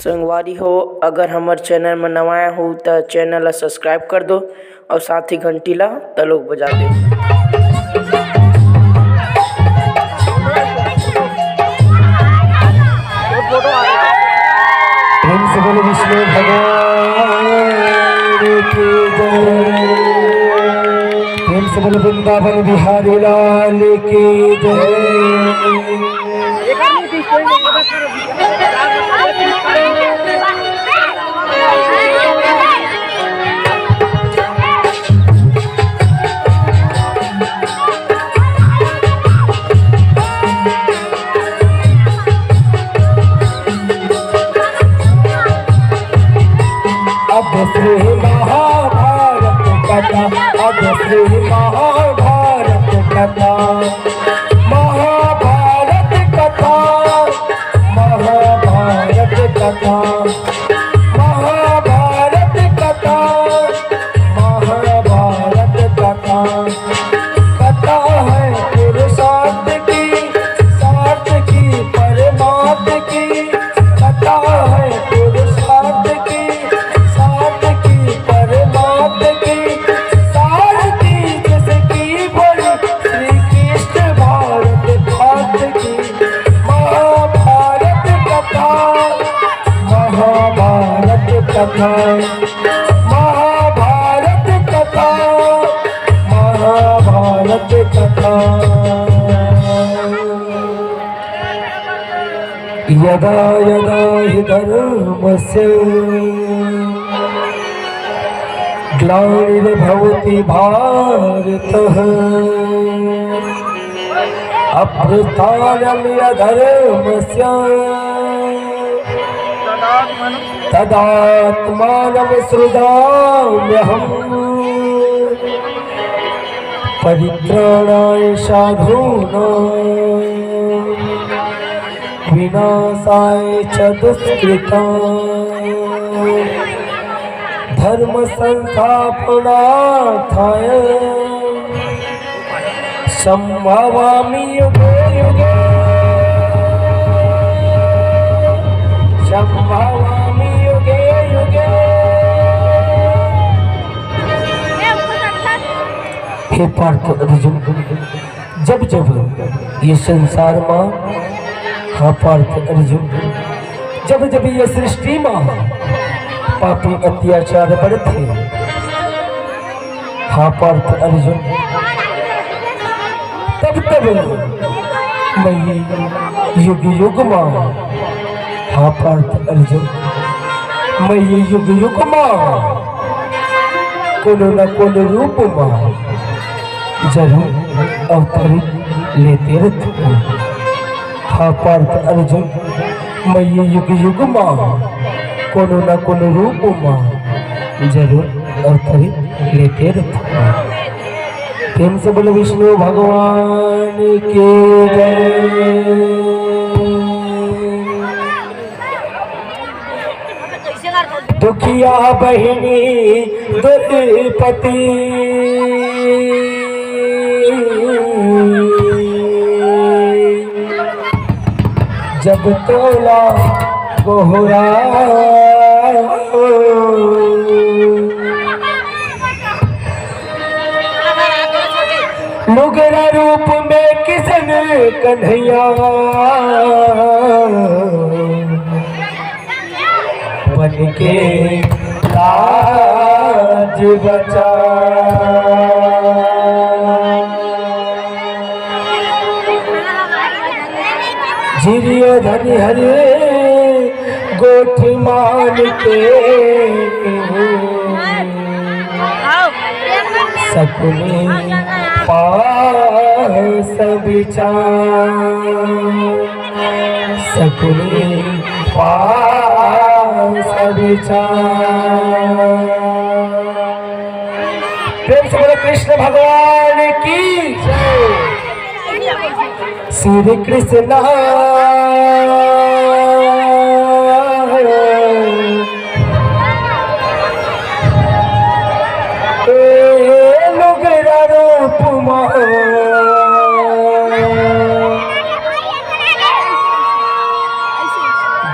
संगवारी हो, अगर हमार चैनल में नवाया हो तो चैनल ला सब्सक्राइब कर दो और साथ ही घंटी ला तलोक बजा दो। विष्णु भगवान की जय। वृंदावन बिहारी लाल की जय। अब श्री महाभारत कथा, अब श्री महाभारत कथा, महाभारत कथा, महाभारत कथा, महाभारत कथा, महाभारत कथा। कथा है पुरुषार्थ की, सार्थ की, परमार्थ की। कथा है पुरुषार्थ की, कथा, महाभारत कथा, महाभारत कथा। यदा यदा हि धर्मस्य ग्लानिर्भवति भारतः, अभ्युत्थानम् अधर्मस्य तदात्मानं सृजाम्यहम्। परित्राणाय साधूनां विनाशाय च दुष्कृतां, धर्म संस्थापनार्थाय संभवामि युगे युगे, संभवामि युगे युगे। हे पार्थ अर्जुन, जब जब ये संसार में, हाँ पार्थ अर्जुन, जब जब ये सृष्टि में पापी अत्याचार बढ़ते, हाँ पार्थ अर्जुन, तब तब मैं युग युग में, हाँ पार्थ अर्जुन, मैं ये युग युग में कोनो न कोनो रूप में जरूर अवतरित लेते रहता हूँ। हाँ पार्थ अर्जुन, मैं ये युग युग में कोनो न कोनो रूप में जरूर अवतरित लेते रहता हूँ। प्रेम से बोलो विष्णु भगवान की जय। दुखिया बहिनी दुर्पति, जब तोला गोहरा, मुगरा रूप में किसन कन्हैया, बन के लाज बचा। झिरियो धनी हरे गोठ मान के, सकुनी पास विचार, सकुनी पास विचार। प्रेम से बोलो कृष्ण भगवान की जय। श्री कृष्ण लुगरा रूप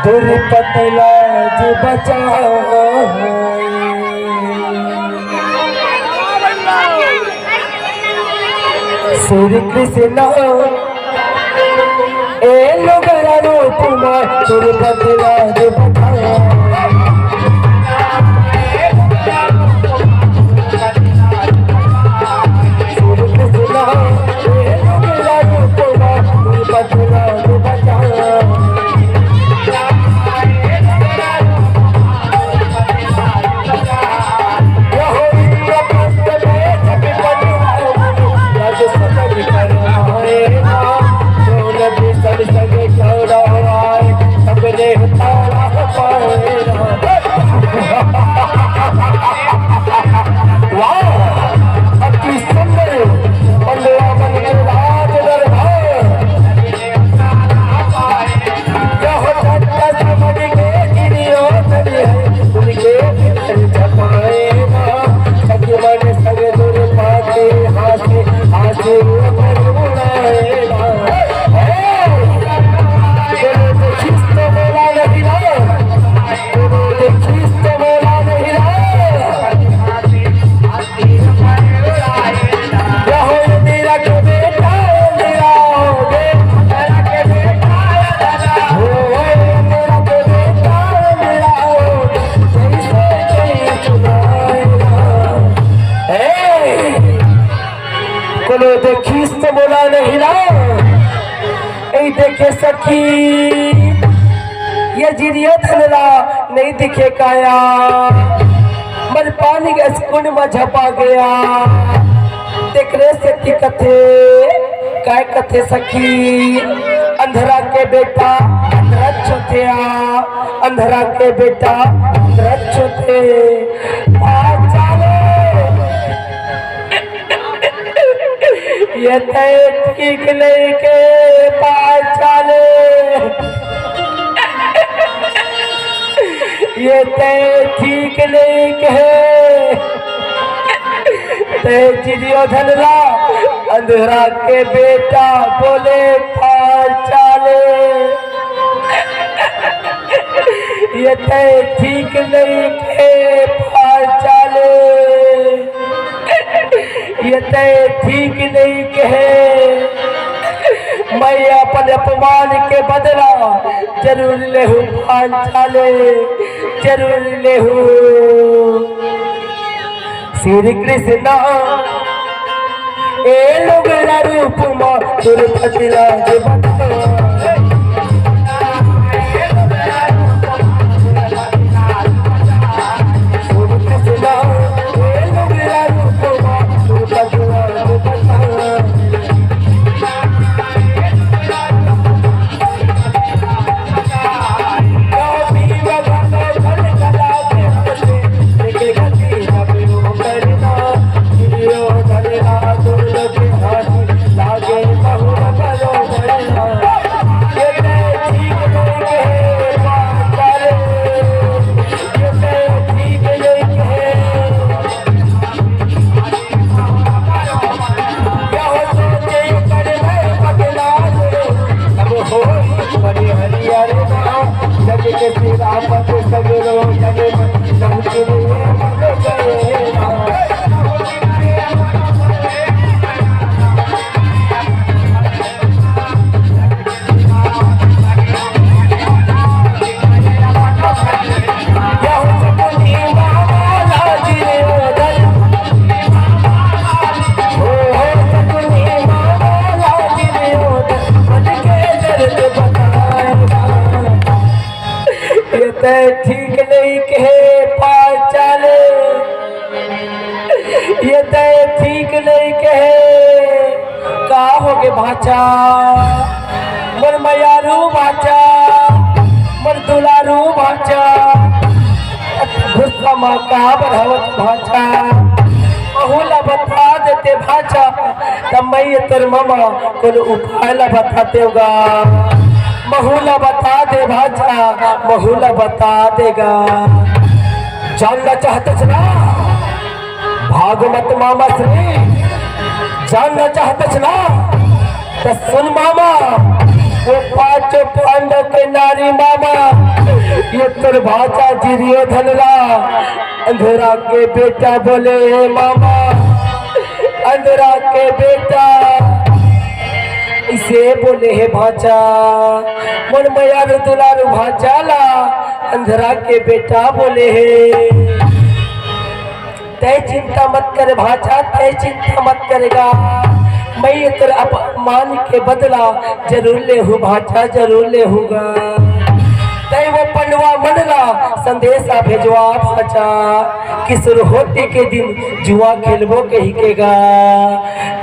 दुर्पतला लाज बचाए। श्री कृष्ण ए लोगरा रूप में तुरपति लाज बचाए। देखीस तो बोला नहीं ना। ऐ देखे सखी ये जिरिया धनला नहीं दिखे काया, मन पानी के स्कून में झपा गया। देख रे सखी कथे काय कथे सखी, अंधरा के बेटा अंधरा छोथिया, अंधरा के बेटा अंधरा छोथे। ये ठीक नहीं के पास चाले, ये ठीक नहीं के चिड़ियो धनला अंधेरा के बेटा बोले पास चाले। ये ठीक नहीं के पास चाले, ये ठीक नहीं कहे। मैं अपन अपमान के बदला जरूर ले हूँ पांचाले, जरूर ले हूँ। श्री कृष्ण ए लोगरा रूप में तुरपति लाज बचाए। ठीक नहीं कहे पास चाले, ये ठीक नहीं कहे। का हो गए भाचा मन मयारू भाचा, मन दुलारू भाचा, गुस्सा माँ का बढ़ावत भाचा। बहुला बता देते भाचा तब मैं तेरे मामा को उपाय बताते होगा। बहुला बता दे भाचा, बहुला बता देगा। जानना चाहते ना भागवत मामा श्री, जानना चाहते ना तो सुन मामा, वो पांचों पांडव के नारी मामा ये तर भाचा जिरियो धनरा अंधेरा के बेटा बोले हे मामा, अंधेरा के बेटा इसे बोले हे भाचा, मन मयार दुलारू भाचाला अंधेरा के बेटा बोले हे। तय चिंता मत कर भाचा, तय चिंता मत करेगा, मैं तेरे अपमान के बदला जरूर ले हूँ भाचा, जरूर ले हूँगा। तय वो पंडवा मनला संदेशा भेजवा भाचा, किशोर होती के दिन जुआ खेलबो कहिकेगा।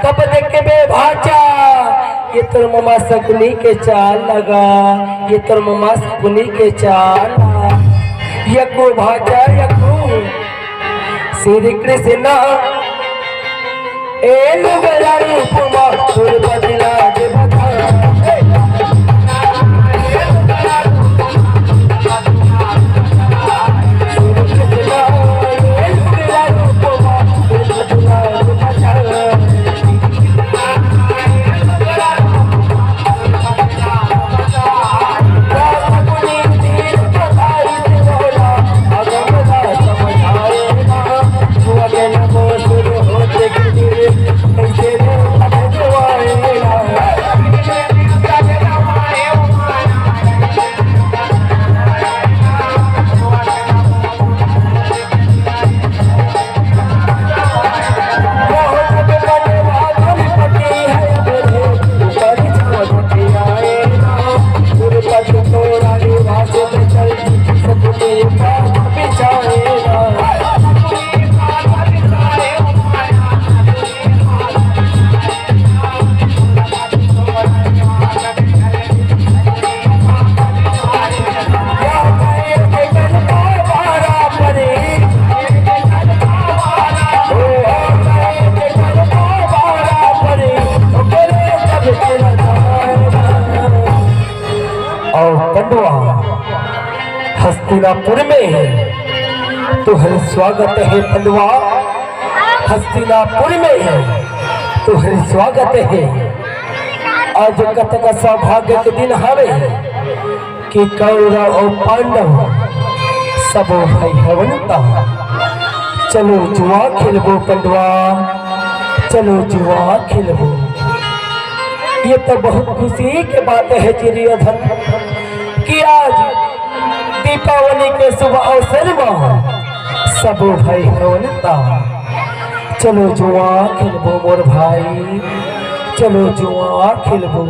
कब देखे बे भाचा ये तोर ममा सकुनी के चाल लगा, ये तोर ममा सकुनी के चाल यको भाचा यको। श्री कृष्ण ए लुगला रूपमा सुर बदला दे बता, हस्तिनापुर में तुहर स्वागत है पंडवा, हस्तिनापुर में तुहर स्वागत है। आज कतक सौभाग्य के दिन हवे कि कौरव और पांडव सब भाई हवनता। चलो जुआ खेलबो पंडवा, चलो जुआ खेलबो। ये तो बहुत खुशी की बात है चिरियोधन कि आज दीपावली के शुभ अवसर में सब भाई हवनता। चलो जुआ खेलबो मोर भाई, चलो जुआ खेलबो।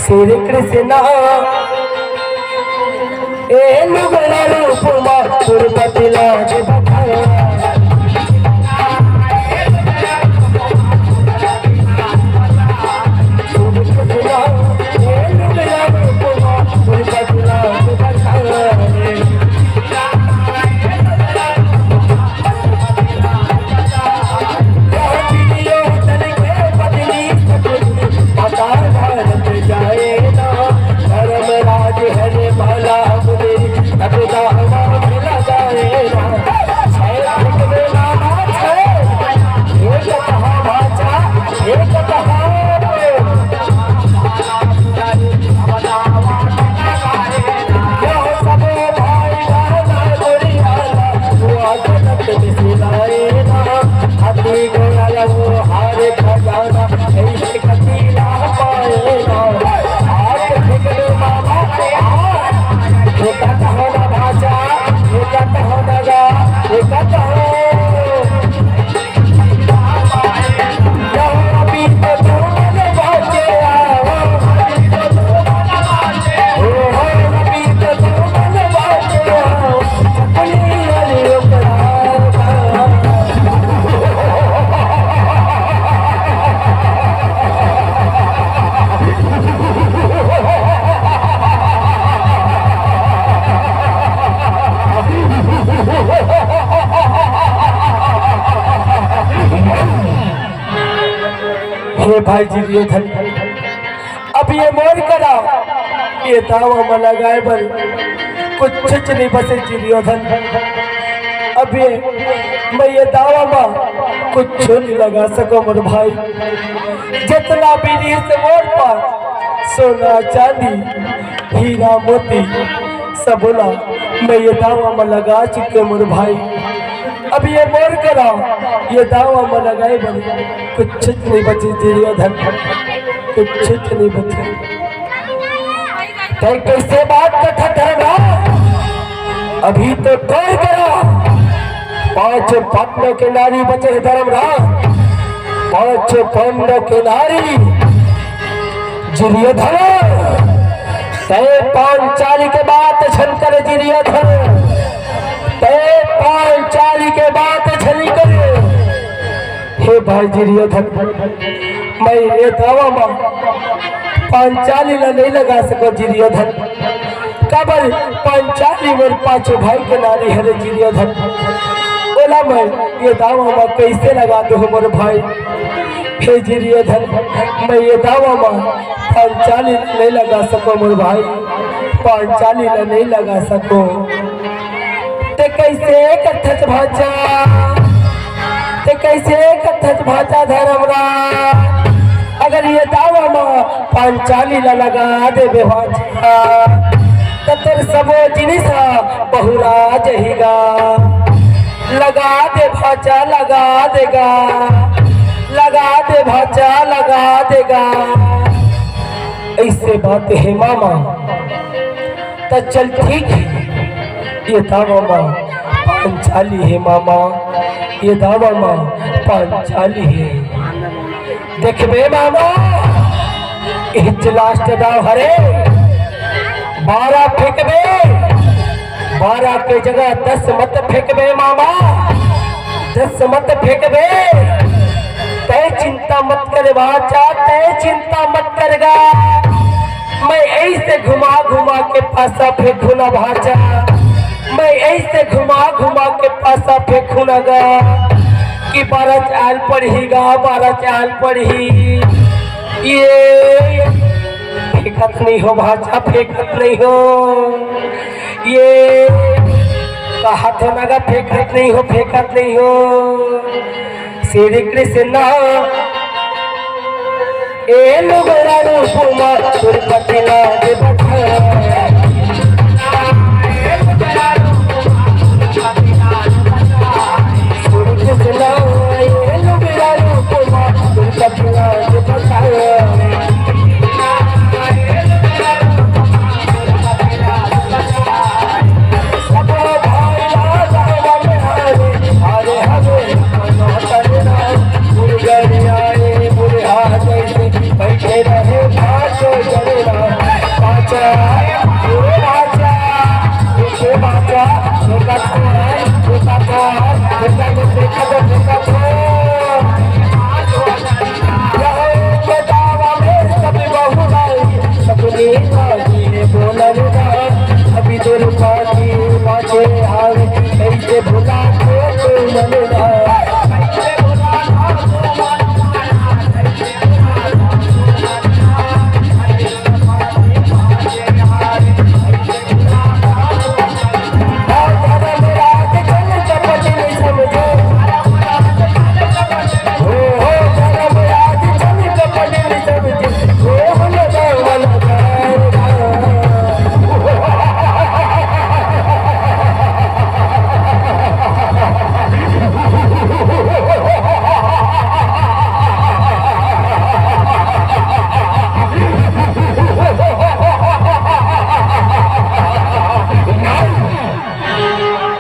श्री कृष्ण ए लुगला रूपमा सुर बदला दे बता, हे भाई जिरियोधन, अब ये मोर करा ये दावा में लगाए बल कुछ नहीं बसे जिरियोधन। अब ये मैं ये दावा में कुछ नहीं लगा सको मोर भाई, जितना भी से मोर पर सोना चांदी हीरा मोती सब बोला मैं ये दावा में लगा चुके मोर भाई। अब ये मोर करा ये दावा में लगाए बने कुछ नहीं बचे दुर्योधन, कुछ नहीं बचे। तो कैसे बात कथा धरना अभी तो तोड़ करा 5 पांडव के नारी बचे धर्मराज, 5 पांडव के नारी दुर्योधन तय पांचाली के बात छनकर दुर्योधन तय पांचाली के बात छनकर। हे भाई दुर्योधन मैं ये दावा में पांचाली ला नहीं लगा सको दुर्योधन, कबर पांचाली में 5 भाई के नारी है दुर्योधन। बोला मैं ये दावा में कैसे लगा दो मोर भाई। हे दुर्योधन मैं ये दावा में पांचाली नहीं लगा सको मोर भाई, पांचाली नहीं लगा सको। ते कैसे कथच भाचा, ते कैसे कथच भाचा धर्मराज, अगर ये दावा में पांचाली लगा दे भाचा तो तेरे सबो जिनिसा बहुरा जहीगा। लगा दे भाचा लगा देगा, लगा दे भाचा लगा देगा। ऐसे बात है मामा तो चल ठीक है ये दावा माँ पांचाली है मामा, ये दावा माँ पांचाली है। देखबे मामा इच लास्ट दाव हरे 12 फेंकबे, 12 के जगह 10 मत फेंकबे मामा, 10 मत फेंकबे। तय चिंता मत कर बाचा, तय चिंता मत करेगा। मैं ऐसे घुमा घुमा के पासा फेंकू ना भाचा, मैं ऐसे घुमा घुमा के पासा फेंकू ना गा कि 12 चाल पढ़ीगा, 12 चाल पढ़ी। ये फेंकत नहीं हो भाचा, फेंकत नहीं हो। ये कहा तो नगा फेंकत नहीं हो, फेंकत नहीं हो। श्री कृष्ण ए लुगड़ा रूपमा दुर्पति लाज बचा। अभी तो रुपाती बाजे हारे ऐसे भुला के मनना।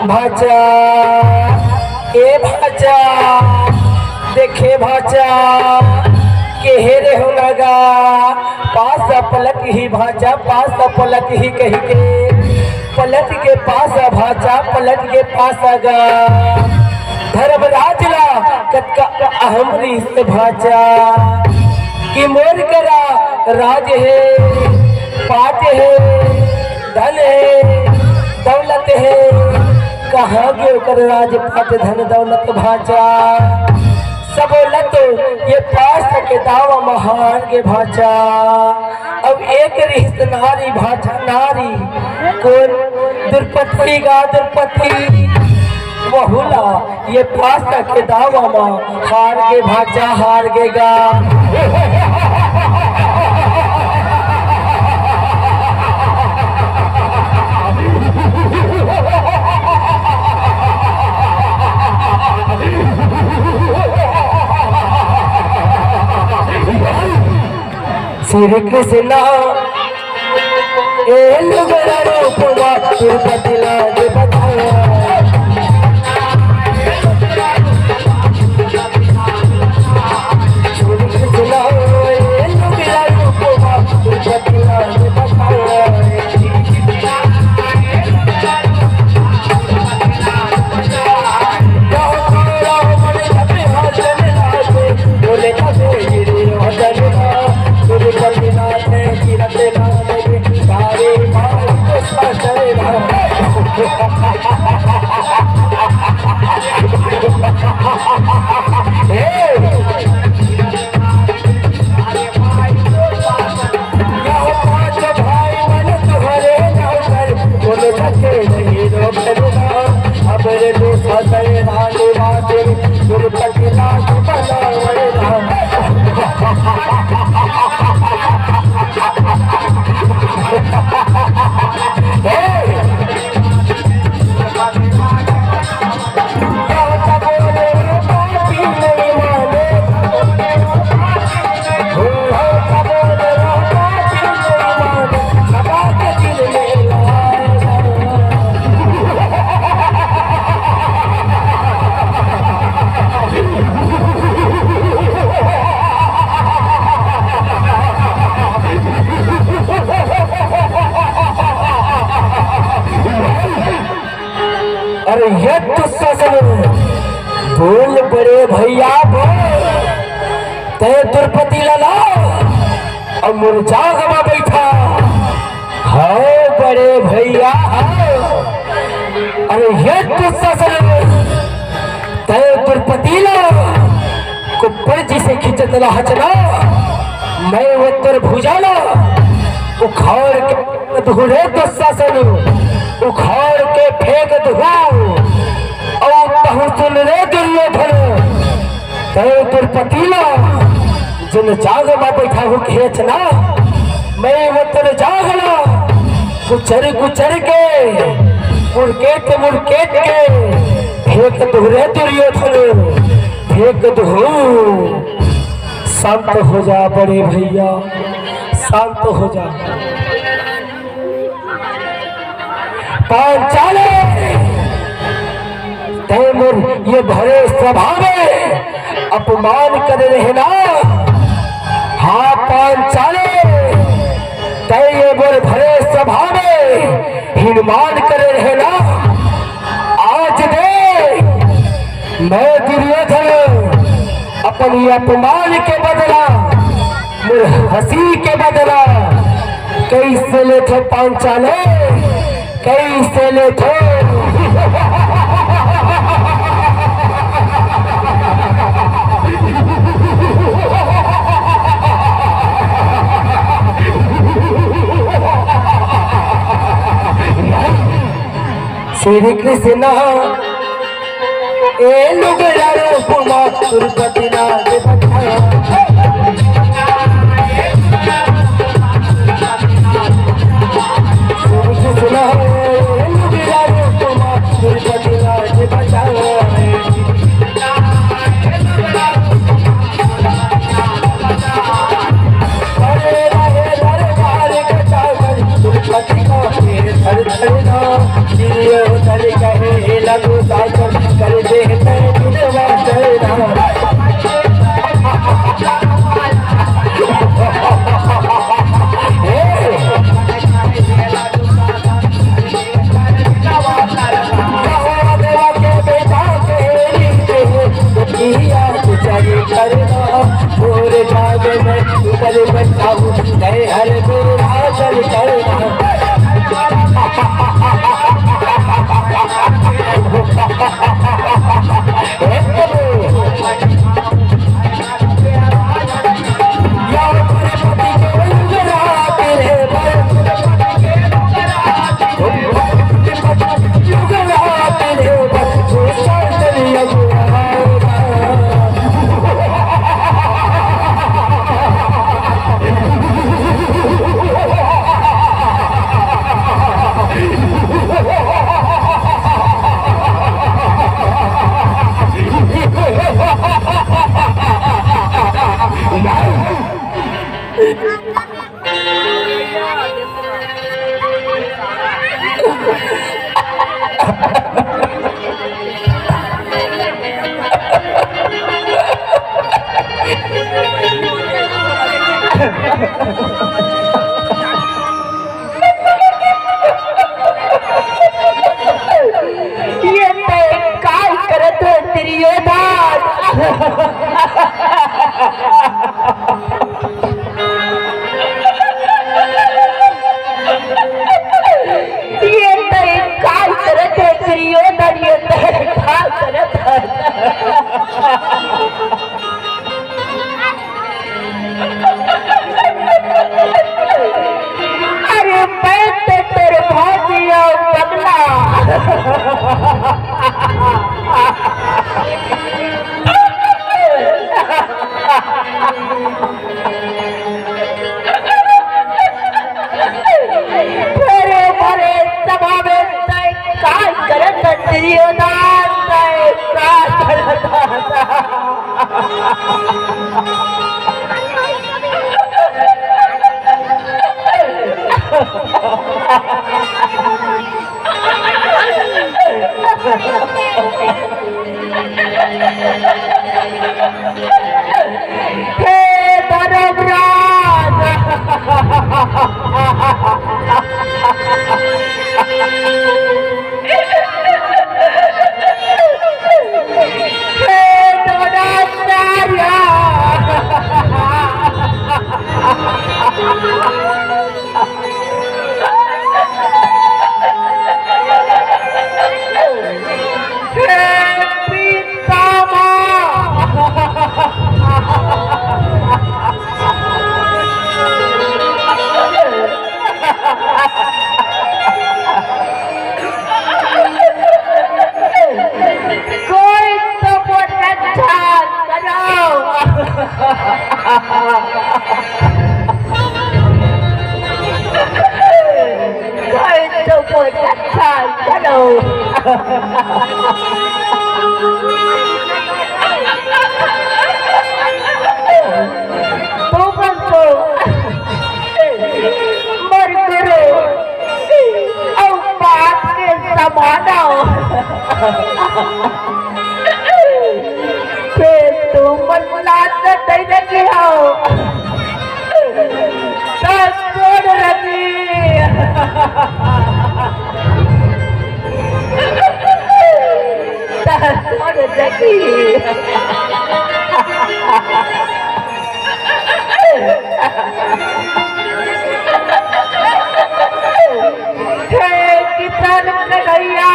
भाचा ए भाचा देखे भाचा के हेरे हो लगा पास पलट ही भाचा, पास पलट ही कही के पलट के पास भाचा, पलट के पास आगा धर्मराज ला कतका अहमरी से भाचा कि मोर करा राज है, पाट है, धन है, दौलत है। कहाँ गयो कर राज पाट धन दौलत भाचा, सब लत ये पास के दावा महान के भाचा। अब एक रिश्त नारी भाचा नारी कौन दुर्पति गा दुर्पति बहुला ये पास के दावा में हार के भाचा हार के गा। श्री कृष्ण ए लुगड़ा रूपवा तिरुपति लाज बताया श्री कृष्ण ए लुगड़ा रूपवा तिरुपति लाज बताया अरे ये बोल बड़े भैया बोल ते तिरुपति लाला और मुरझा गवा बैठा हाँ बड़े भैया अरे ये ते तिरुपति लाला कुप्पर जी से खिंचत हचना मैं उत्तर भुजाला उखाड़ के धुरे दुशासन उखाड़ के फेंक दू और सुन रे दुर्योधन तय तिरुपति जिन जाग में बैठा हो खेचना मैं वतन जागला कुचर कुचर के मुड़केट के फेंक दू रे दुर्योधन फेंक दू। शांत हो जा बड़े भैया शांत हो जा। पांचाले तैमूर ये भरे सभा में अपमान कर रहे ना हाँ पांचाले तैमूर भरे सभा में हिनमान कर रहे ना आज दे मैं दुर्योधन अपनी अपमान के बदला हंसी के बदला कैसे ले थे पांचाले कैसे ले थे श्री कृष्ण ए लुगड़ा रूपमा तिरुपति लाज बताया तिरुपति लाज बताया लगो सागर कर देते ये ते काय करत त्रियोदान ये ते काय करत त्रियोदान ये ते काय करत अरे मैं तो तेरे भाजिया बगला तेरे भरे सभा में तय काय करत त्रियोदान तय काय करत हे धर्मराज हे द्रोणाचार्य कोई तो बहुत अच्छा करो कोई तो बहुत अच्छा करो तुम को मर करो और बात के समानो तुम लात दे लगे हो छोड़ रखी छोड़ रखी किसान कन्हैया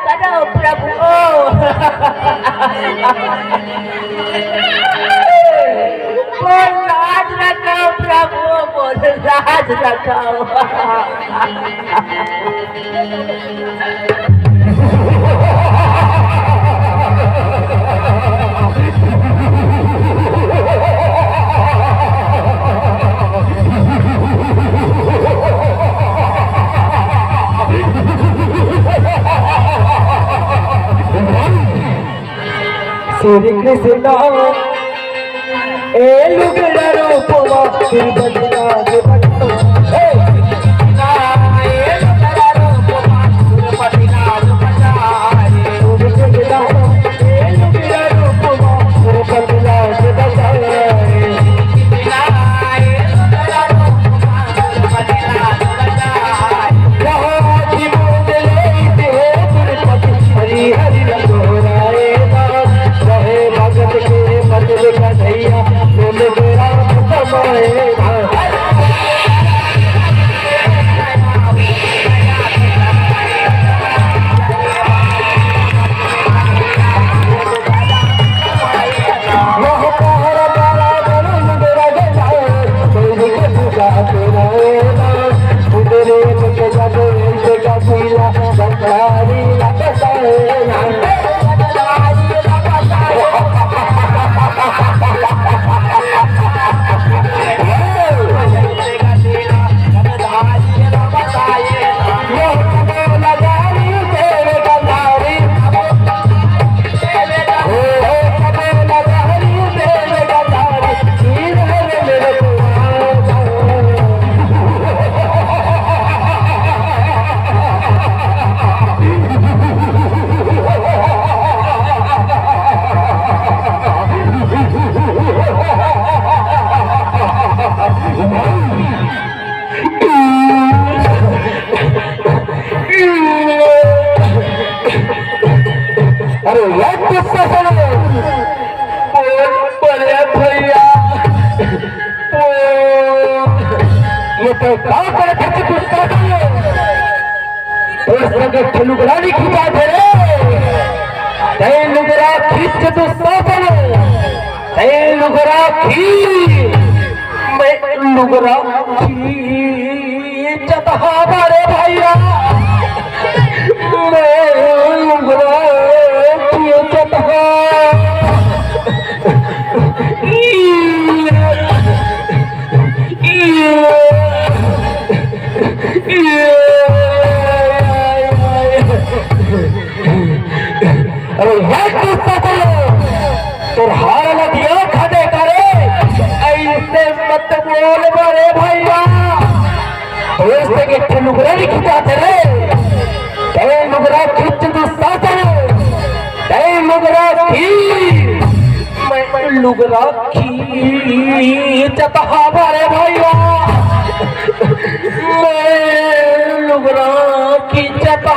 करो प्रभु बोल राज रखो प्रभु बोल राज रखो श्री कृष्ण ए लुगड़ा रूपवा फिर बदला के बदलो ए कृष्ण ए लुगड़ा रूपवा फिर बदला के बजाए कृष्ण ए लुगड़ा रूपवा फिर बदला के बजाए कृष्ण ए लुगड़ा रूपवा फिर बदला के बजाए यहाँ की मुंडले दे गुरपति हरि हरि रघुराए रहे भगत के बदल कन्हैया बोल मेरा समाए ससुर बोल बड़े भैया ये तो क्या करे थे कुछ तो संग लुगड़ा नहीं खींचा थे रे लुगड़ा खींच तो ससुर लुगड़ा खींच मैं लुगड़ा खींचत हमारे भैया मैं लुगड़ा खींचत अरे तो हार लगिया खाने करे ऐसे मत बोल बड़े भैया ऐसे के लुगड़ा नहीं खिंचाते रे लुगड़ा खींच तो साथ लुगड़ा खींच मैं लुगड़ा खींचता हमारे भैया मैं लुगड़ा खींचता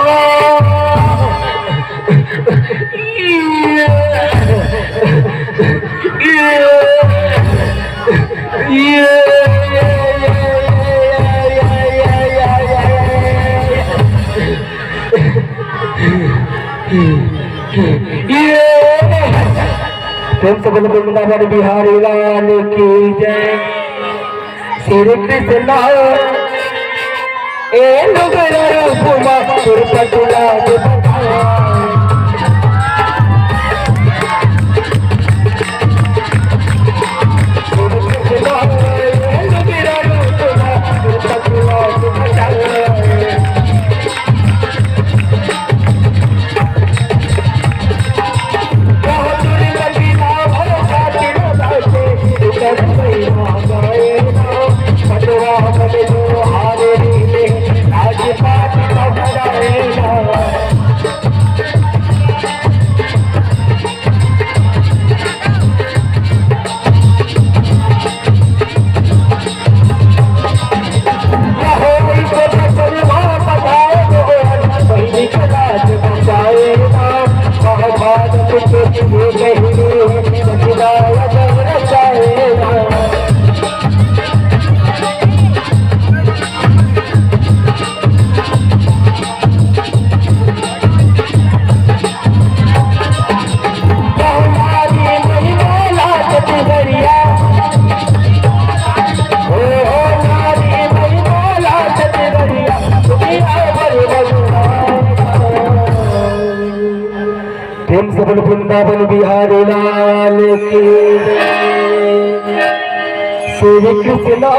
प्रेम से बोलो वृंदावन बिहारी लाल की जय श्री कृष्ण ए लुगड़ा रूपमा सुरपतुला वृंदावन बिहारी लाल की श्री कृष्ण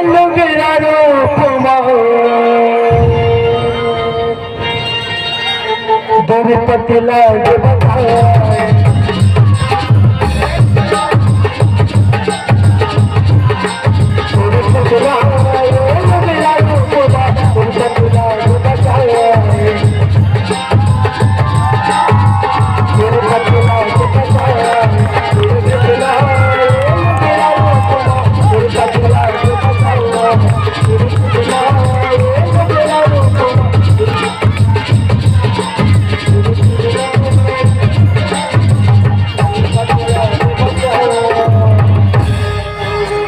लुगड़ा रूपमा द्रौपदी लाज बताए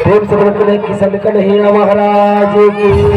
प्रेम से किशन कन्हैया महाराज की